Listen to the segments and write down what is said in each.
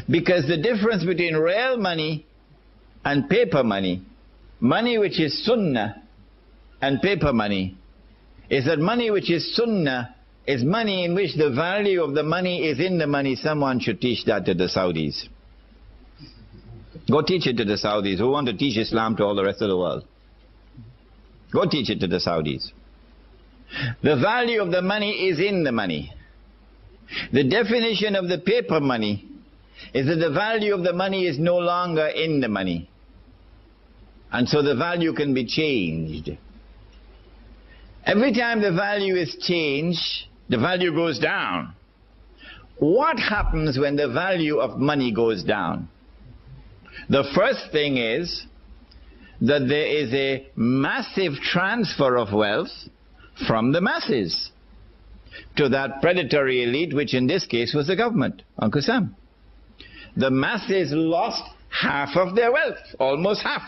Because the difference between real money and paper money, money which is sunnah and paper money, is that money which is sunnah is money in which the value of the money is in the money. Someone should teach that to the Saudis. Go teach it to the Saudis who want to teach Islam to all the rest of the world. Go teach it to the Saudis. The value of the money is in the money. The definition of the paper money is that the value of the money is no longer in the money. And so the value can be changed. Every time the value is changed, the value goes down. What happens when the value of money goes down? The first thing is that there is a massive transfer of wealth from the masses to that predatory elite, which in this case was the government, Uncle Sam. The masses lost half of their wealth, almost half.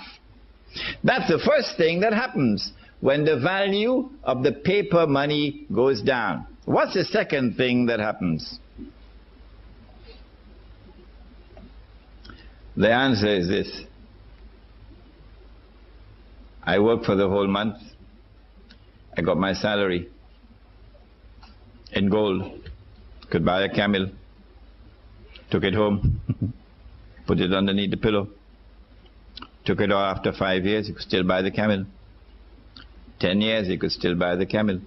That's the first thing that happens when the value of the paper money goes down. What's the second thing that happens? The answer is this. I worked for the whole month. I got my salary in gold. Could buy a camel. Took it home. Put it underneath the pillow. Took it out after 5 years. You could still buy the camel. 10 years, you could still buy the camel.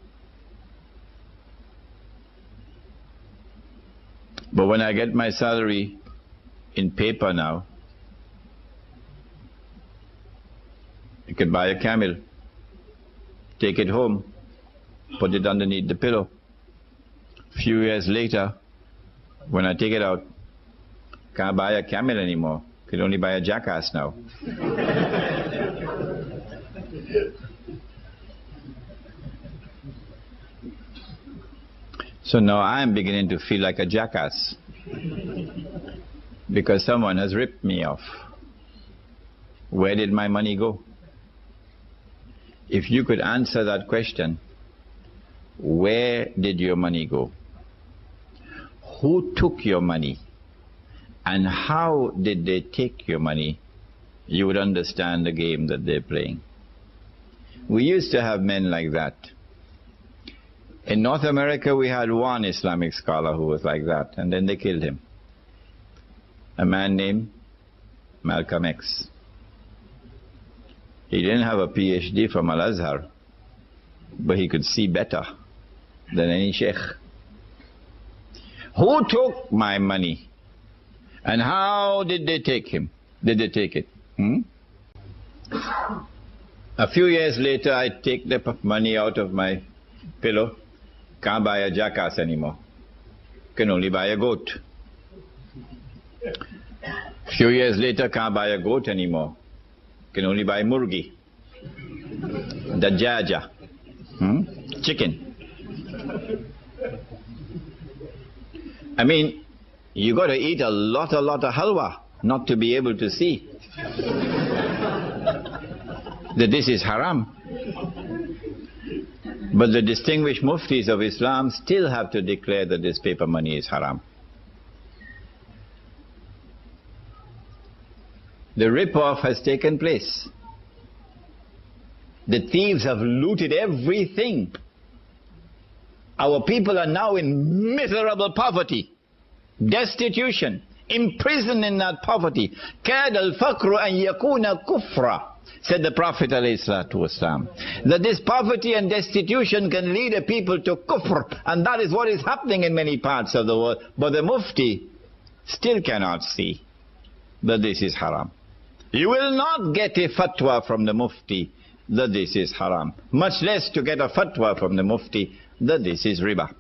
But when I get my salary in paper now, you could buy a camel, take it home, put it underneath the pillow. Few years later, when I take it out, can't buy a camel anymore. Can only buy a jackass now. So now I'm beginning to feel like a jackass because someone has ripped me off. Where did my money go? If you could answer that question, where did your money go? Who took your money? And how did they take your money? You would understand the game that they're playing. We used to have men like that. In North America, we had one Islamic scholar who was like that, and then they killed him. A man named Malcolm X. He didn't have a PhD from Al-Azhar, but he could see better than any sheikh. Who took my money? And how did they take him? Did they take it? A few years later, I take the money out of my pillow. Can't buy a jackass anymore. Can only buy a goat. Few years later, can't buy a goat anymore. Can only buy murgi. Dajaja. Chicken. I mean, you got to eat a lot of halwa not to be able to see that this is haram. But the distinguished muftis of Islam still have to declare that this paper money is haram. The rip-off has taken place. The thieves have looted everything. Our people are now in miserable poverty, destitution, imprisoned in that poverty. كَادَ الْفَقْرُ أَنْ يَكُونَ كُفْرًا, said the Prophet ﷺ, that this poverty and destitution can lead a people to kufr, and that is what is happening in many parts of the world. But the mufti still cannot see that this is haram. You will not get a fatwa from the mufti that this is haram, much less to get a fatwa from the mufti that this is riba.